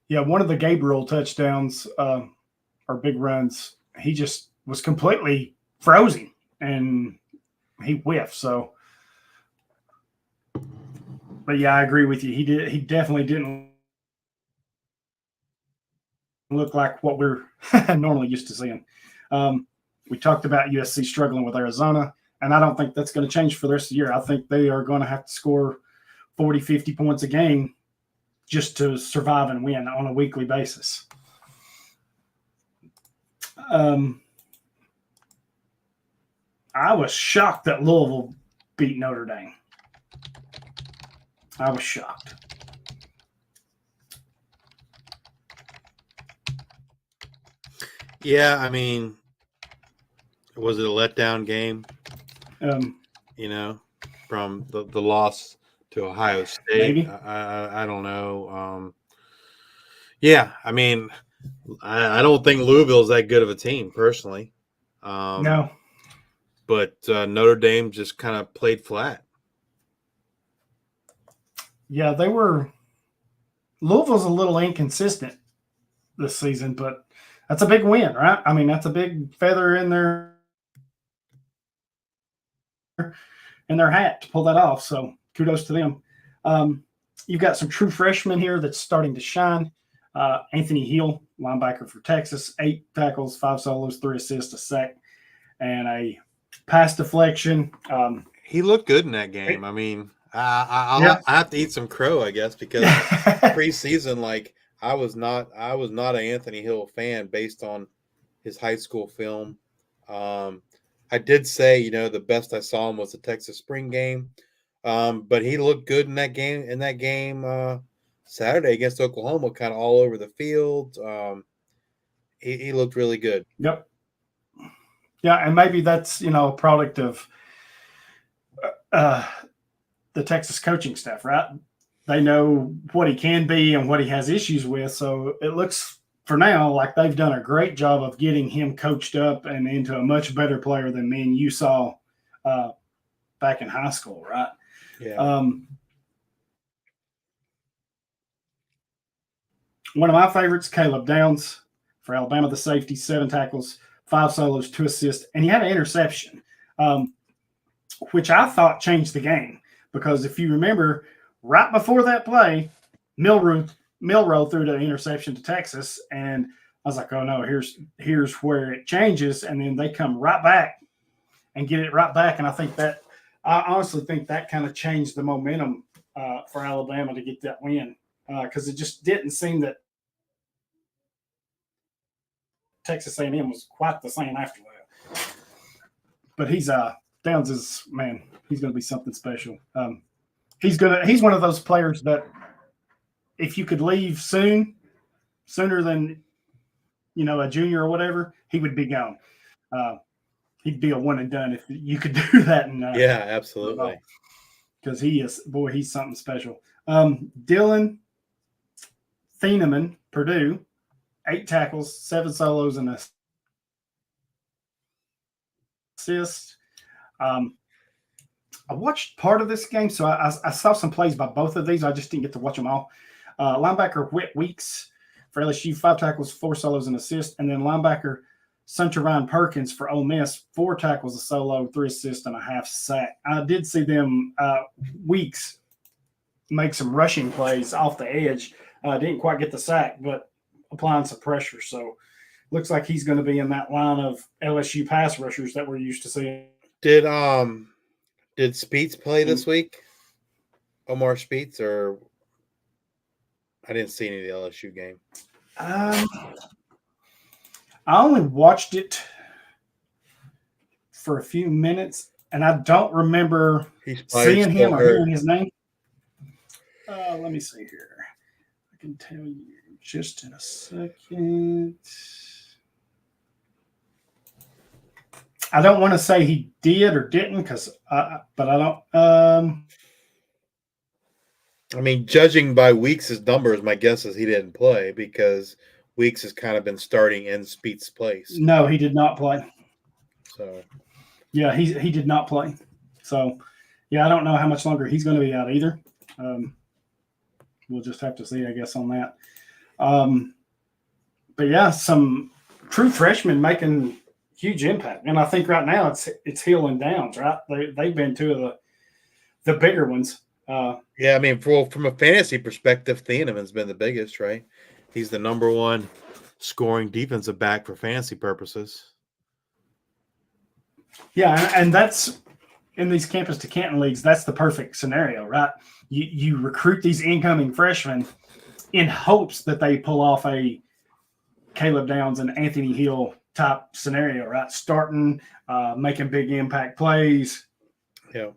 One of the Gabriel touchdowns or big runs, he just was completely frozen and he whiffed. So, but yeah, I agree with you. He definitely didn't look like what we're normally used to seeing. We talked about USC struggling with Arizona, and I don't think that's going to change for the rest of the year. I think they are going to have to score 40, 50 points a game just to survive and win on a weekly basis. I was shocked that Louisville beat Notre Dame. I was shocked. Yeah, I mean, was it a letdown game? From the loss to Ohio State. Maybe. I don't know. Yeah, I mean, I don't think Louisville's that good of a team personally. No. But Notre Dame just kind of played flat. Yeah, Louisville's a little inconsistent this season, but that's a big win, right? I mean, that's a big feather in their hat to pull that off. So kudos to them. You've got some true freshmen here that's starting to shine. Anthony Hill, linebacker for Texas, 8 tackles, 5 solos, 3 assists, a sack, and a pass deflection. He looked good in that game. I mean, I have to eat some crow, I guess, because preseason, like I was not an Anthony Hill fan based on his high school film. I did say, the best I saw him was the Texas spring game, but he looked good in that game. Saturday against Oklahoma, kind of all over the field. He looked really good. Yep. Yeah, and maybe that's a product of the Texas coaching staff, right? They know what he can be and what he has issues with. So it looks for now like they've done a great job of getting him coached up and into a much better player than me and you saw back in high school, right? Yeah. One of my favorites, Caleb Downs for Alabama, the safety, 7 tackles, 5 solos, 2 assists, and he had an interception, which I thought changed the game because if you remember, right before that play, Milroe threw the interception to Texas, and I was like, oh no, here's where it changes, and then they come right back and get it right back, and I honestly think that kind of changed the momentum for Alabama to get that win because it just didn't seem that Texas A&M was quite the same after that. But Downs is, man, he's going to be something special. He's one of those players that if you could leave sooner than a junior or whatever, he would be gone. He'd be a one and done if you could do that. Yeah, absolutely. Because he's something special. Dylan Thieneman, Purdue, 8 tackles, 7 solos, and an assist. I watched part of this game, so I saw some plays by both of these. I just didn't get to watch them all. Linebacker Whit Weeks for LSU, 5 tackles, 4 solos, and assist. And then linebacker Sunterine Perkins for Ole Miss, 4 tackles, a solo, 3 assists, and a half sack. I did see them Weeks make some rushing plays off the edge. Didn't quite get the sack, but applying some pressure. So looks like he's going to be in that line of LSU pass rushers that we're used to seeing. Did Speets play this week? Omar Speets, or I didn't see any of the LSU game. I only watched it for a few minutes, and I don't remember seeing him or hearing his name. Let me see here. I can tell you just in a second. I don't want to say he did or didn't, but I don't. I mean, judging by Weeks' numbers, my guess is he didn't play because Weeks has kind of been starting in Speed's place. No, he did not play. So, yeah, he did not play. So, yeah, I don't know how much longer he's going to be out either. We'll just have to see, I guess, on that. But yeah, some true freshmen making huge impact, and I think right now it's Hill and Downs, right? They've been two of the bigger ones. yeah, I mean, from a fantasy perspective, Thieneman's been the biggest, right? He's the number one scoring defensive back for fantasy purposes. Yeah, and that's in these campus to Canton leagues. That's the perfect scenario, right? You recruit these incoming freshmen in hopes that they pull off a Caleb Downs and Anthony Hill type scenario, right? Starting, making big impact plays. Yeah.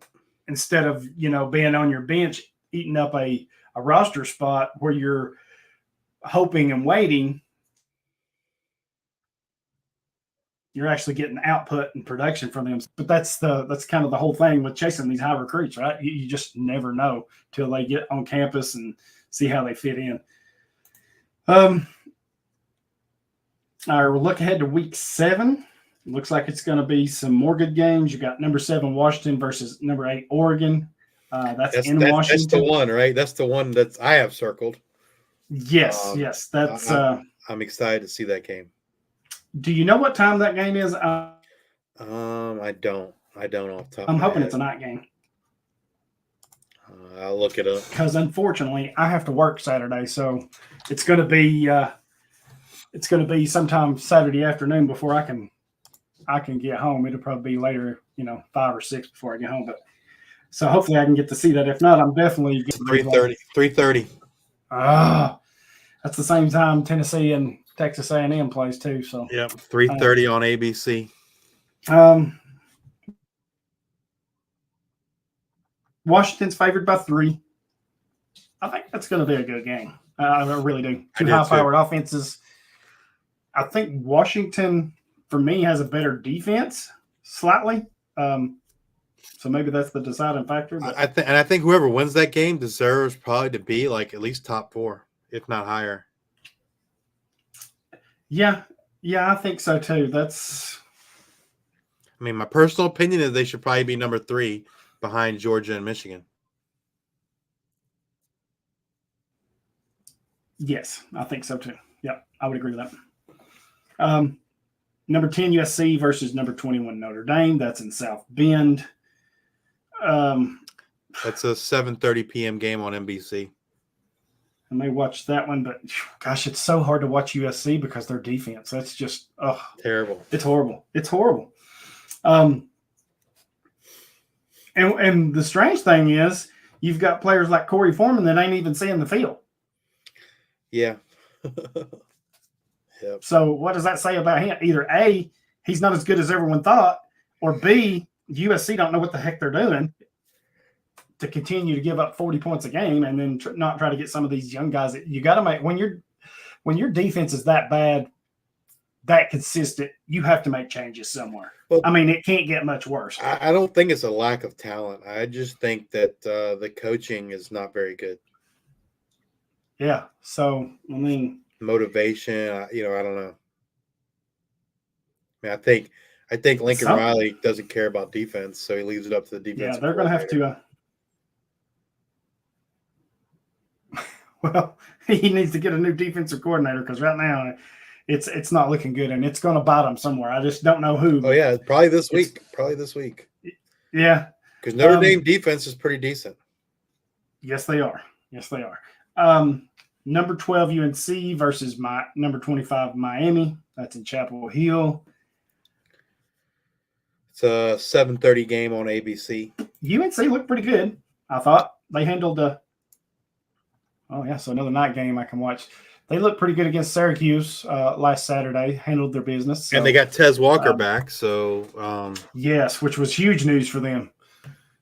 Instead of, being on your bench, eating up a roster spot where you're hoping and waiting, you're actually getting output and production from them. But that's kind of the whole thing with chasing these high recruits, right? You just never know till they get on campus and see how they fit in. All right, we'll look ahead to week 7. Looks like it's going to be some more good games. You got number 7 Washington versus number 8 Oregon. That's in Washington. That's the one, right? That's the one that I have circled. Yes. That's. I'm excited to see that game. Do you know what time that game is? I don't off the top. I'm hoping it's a night game. I'll look it up. Because unfortunately, I have to work Saturday, so it's going to be sometime Saturday afternoon before I can get home. It'll probably be later, 5 or 6 before I get home. But so hopefully I can get to see that. If not, I'm definitely 3:30. 3:30. That's the same time Tennessee and Texas A&M plays too. So yep, 3:30 on ABC. Washington's favored by 3. I think that's going to be a good game. I really do. Two high-powered offenses. I think Washington, for me, has a better defense slightly. So maybe that's the deciding factor. But I think whoever wins that game deserves probably to be like at least top 4, if not higher. Yeah, I think so too. I mean, my personal opinion is they should probably be number 3 behind Georgia and Michigan. Yes, I think so too. Yeah, I would agree with that. Number 10 USC versus number 21 Notre Dame. That's in South Bend. That's a 7:30 p.m. game on NBC. I may watch that one, but gosh, it's so hard to watch USC because their defense. That's just terrible. It's horrible. And the strange thing is, you've got players like Corey Foreman that ain't even seeing the field. Yeah. Yep. So what does that say about him? Either A, he's not as good as everyone thought, or B, USC don't know what the heck they're doing to continue to give up 40 points a game and then not try to get some of these young guys. You got to make when your defense is that bad, that consistent, you have to make changes somewhere. Well, I mean, it can't get much worse. I don't think it's a lack of talent. I just think that the coaching is not very good. Yeah. So, I mean, motivation, I don't know. I mean, I think Lincoln Riley doesn't care about defense, so he leaves it up to the defense. Yeah, they're going to have to. Well, he needs to get a new defensive coordinator because right now it's not looking good, and it's going to bite him somewhere. I just don't know who. Oh yeah, probably this week. Yeah, because Notre Dame defense is pretty decent. Yes, they are. Number 12 UNC versus number 25 Miami. That's in Chapel Hill. It's a 7:30 game on ABC. UNC looked pretty good. I thought they handled the. Oh yeah, so another night game I can watch. They looked pretty good against Syracuse last Saturday. Handled their business, and they got Tez Walker back. So yes, which was huge news for them.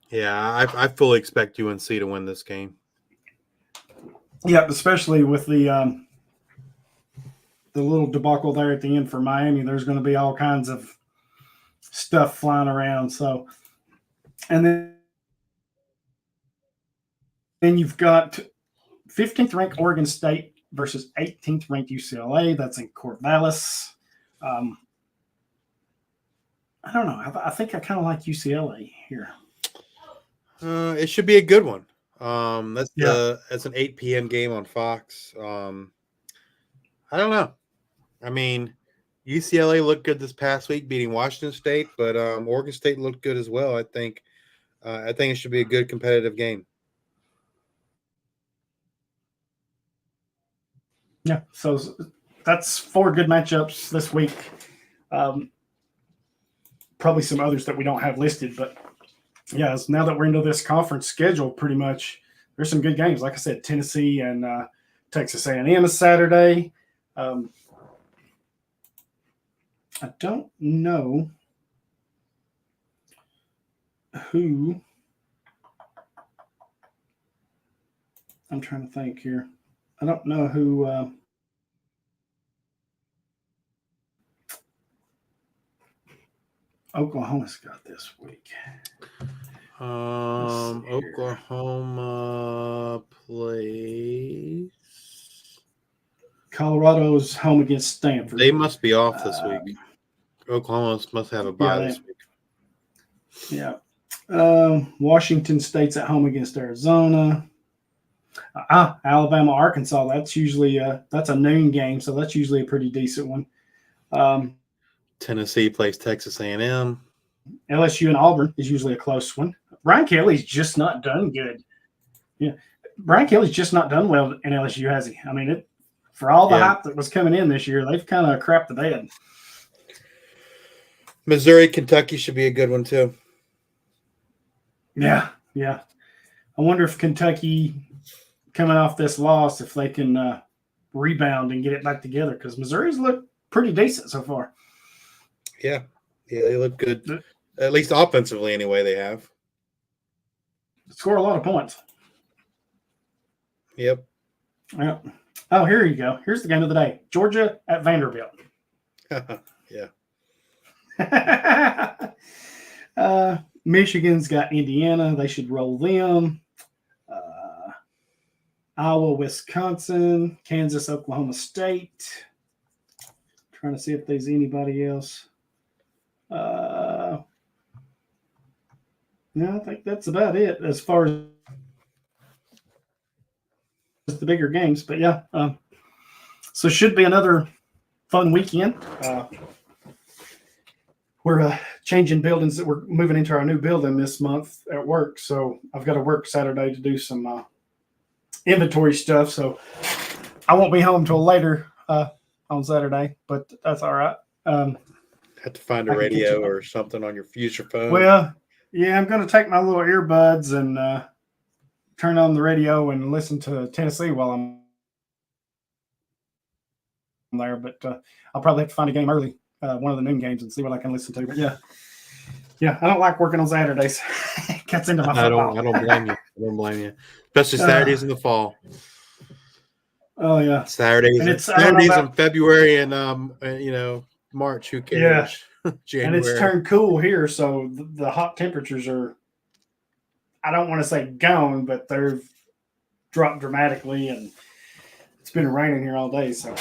Yeah, I fully expect UNC to win this game. Yeah, especially with the little debacle there at the end for Miami. There's going to be all kinds of stuff flying around. So, and then Then you've got 15th ranked Oregon State versus 18th ranked UCLA. That's in Corvallis. I don't know. I think I kind of like UCLA here. It should be a good one. That's an 8 p.m. game on Fox. I don't know. I mean, UCLA looked good this past week, beating Washington State, but Oregon State looked good as well. I think it should be a good competitive game. Yeah, so that's 4 good matchups this week. Probably some others that we don't have listed, but yeah, now that we're into this conference schedule, pretty much there's some good games. Like I said, Tennessee and Texas A&M is Saturday. I don't know who. I'm trying to think here. I don't know who. Oklahoma's got this week. Oklahoma plays. Colorado's home against Stanford. They must be off this week. Oklahoma must have a bye this week. Yeah. Washington State's at home against Arizona. Alabama, Arkansas. That's usually that's a noon game, so that's usually a pretty decent one. Tennessee plays Texas A&M. LSU and Auburn is usually a close one. Brian Kelly's just not done good. Yeah, Brian Kelly's just not done well in LSU, has he? I mean, for all the hype that was coming in this year, they've kind of crapped the bed. Missouri, Kentucky should be a good one too. Yeah. I wonder if Kentucky, coming off this loss, if they can rebound and get it back together, because Missouri's looked pretty decent so far. Yeah, they look good. At least offensively, anyway, they have. Score a lot of points. Yep. Oh, here you go. Here's the game of the day. Georgia at Vanderbilt. Yeah. Michigan's got Indiana. They should roll them. Iowa, Wisconsin. Kansas, Oklahoma State. Trying to see if there's anybody else. No, I think that's about it as far as the bigger games. But yeah, so should be another fun weekend. We're changing buildings. That we're moving into our new building this month at work. So I've got to work Saturday to do some inventory stuff. So I won't be home till later on Saturday, but that's all right. Have to find a radio or something on your future phone. Well, yeah, I'm going to take my little earbuds and turn on the radio and listen to Tennessee while I'm there. But I'll probably have to find a game early, one of the noon games, and see what I can listen to. But yeah, I don't like working on Saturdays. It cuts into my football. I don't blame you. Especially Saturdays in the fall. Oh yeah, Saturdays in February and March. Who cares? Yeah. January. And it's turned cool here, so the hot temperatures are, I don't want to say gone, but they've dropped dramatically, and it's been raining here all day. So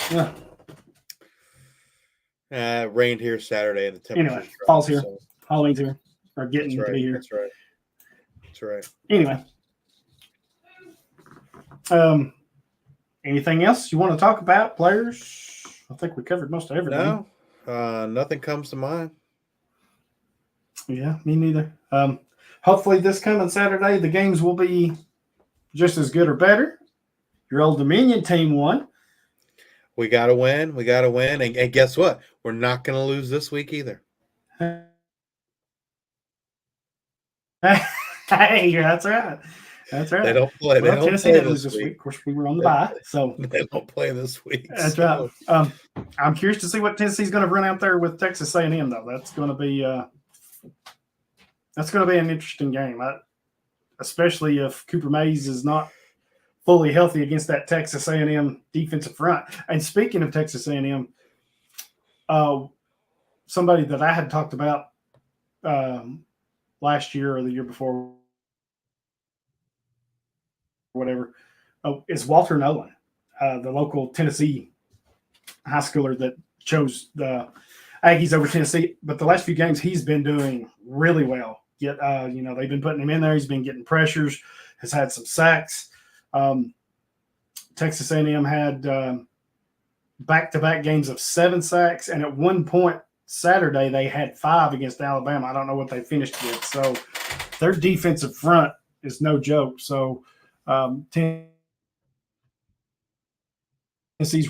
yeah. Rained here Saturday, and the temperature. Anyway, fall's here, so. Halloween's here, or getting to be here. That's right. Anyway, anything else you want to talk about? Players? I think we covered most of everything. No. Nothing comes to mind. Yeah, me neither. Hopefully this coming Saturday, the games will be just as good or better. Your Old Dominion team won. We got to win. And guess what? We're not going to lose this week either. Hey, that's right. They don't play. Tennessee didn't lose this week. Of course, we were on the bye, so they don't play this week. That's right. I'm curious to see what Tennessee's going to run out there with Texas A&M, though. That's going to be an interesting game, especially if Cooper Mays is not fully healthy against that Texas A&M defensive front. And speaking of Texas A&M, somebody that I had talked about last year or the year before whatever, is Walter Nolan, the local Tennessee high schooler that chose the Aggies over Tennessee. But the last few games, he's been doing really well. Yet, they've been putting him in there. He's been getting pressures, has had some sacks. Texas A&M had back-to-back games of 7 sacks, and at one point Saturday they had 5 against Alabama. I don't know what they finished with. So their defensive front is no joke. So Tennessee's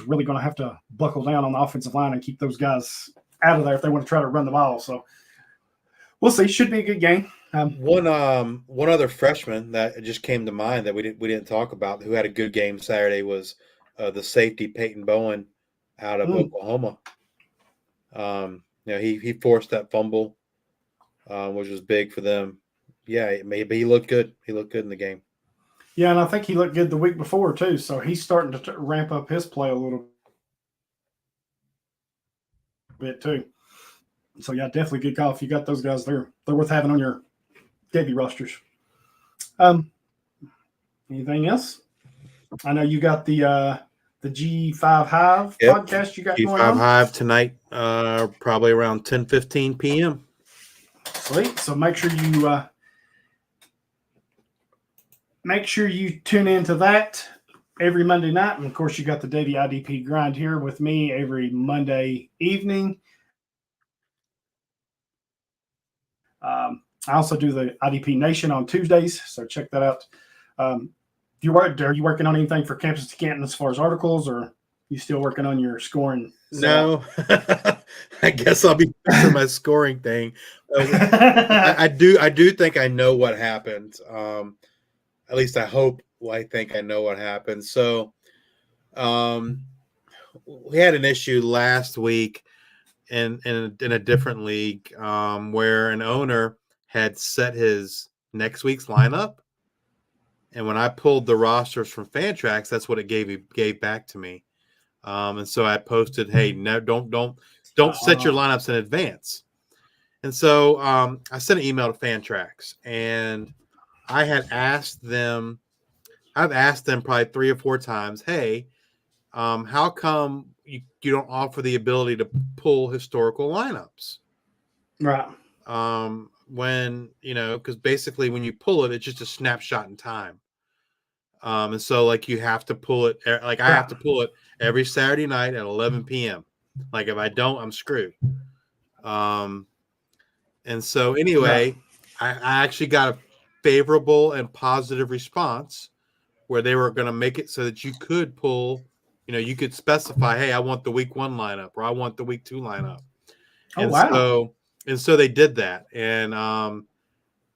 really going to have to buckle down on the offensive line and keep those guys out of there if they want to try to run the ball. So we'll see. Should be a good game. One other freshman that just came to mind that we didn't talk about who had a good game Saturday was the safety Peyton Bowen out of Oklahoma. He forced that fumble, which was big for them. Yeah, maybe he looked good. He looked good in the game. Yeah, and I think he looked good the week before too. So he's starting to ramp up his play a little bit too. So yeah, definitely good call. If you got those guys there, they're worth having on your Devy rosters. Anything else? I know you got the G5 Hive podcast you got G5 going on. G5 Hive tonight, probably around 10:15 p.m. Sweet. So make sure you tune into that every Monday night. And of course, you got the Devy IDP Grind here with me every Monday evening. I also do the IDP Nation on Tuesdays, so check that out. Are you working on anything for Campus to Canton as far as articles, or are you still working on your scoring? No, I guess I'll be fixing my scoring thing. I do think I know what happened. At least I hope. I think I know what happened. So, we had an issue last week in a different league where an owner had set his next week's lineup, and when I pulled the rosters from Fantrax, that's what it gave back to me. And so I posted, "Hey, no, don't set your lineups in advance." And so I sent an email to Fantrax, and I've asked them probably 3 or 4 times, "Hey, how come you don't offer the ability to pull historical lineups?" Right. When, because basically when you pull it, it's just a snapshot in time. And so like you have to pull it, like I have to pull it every Saturday night at 11 p.m. Like if I don't, I'm screwed. And so anyway, I actually got a favorable and positive response where they were going to make it so that you could pull, you could specify, "Hey, I want the week 1 lineup," or "I want the week 2 lineup." And so they did that. And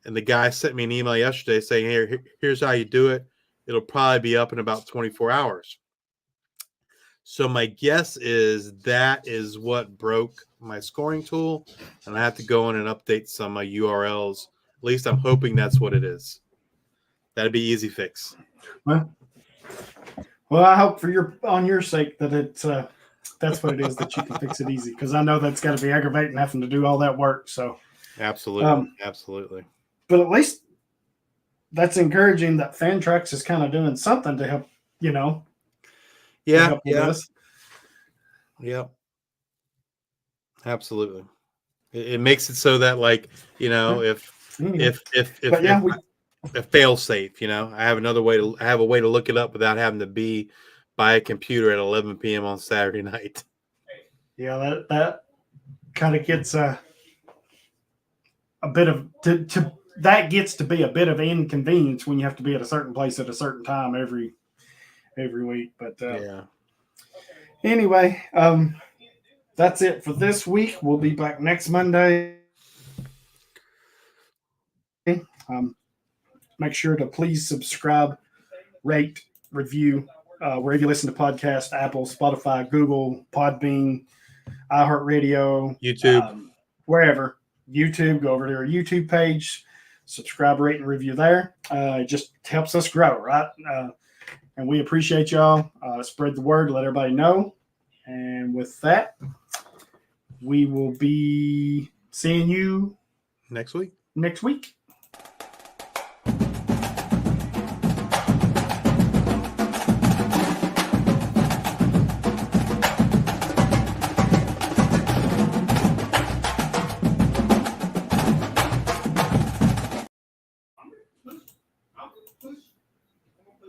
the guy sent me an email yesterday saying, here's how you do it. It'll probably be up in about 24 hours. So my guess is that is what broke my scoring tool, and I have to go in and update some URLs. At least I'm hoping that's what it is. That'd be easy fix. Well, I hope on your sake that it's that's what it is, that you can fix it easy, because I know that's got to be aggravating having to do all that work. So absolutely. But at least that's encouraging that Fantrax is kind of doing something to help. Yeah. Absolutely. It makes it so that, like, if fail safe, I have a way to look it up without having to be by a computer at 11 p.m. on Saturday night. Yeah, that kind of gets a bit of that gets to be a bit of inconvenience when you have to be at a certain place at a certain time every week. But anyway, that's it for this week. We'll be back next Monday. Make sure to please subscribe, rate, review, wherever you listen to podcasts: Apple, Spotify, Google, Podbean, iHeartRadio, YouTube, wherever. YouTube, go over to our YouTube page, subscribe, rate, and review there. It just helps us grow, right? And we appreciate y'all. Spread the word, let everybody know. And with that, we will be seeing you next week. I'm gonna push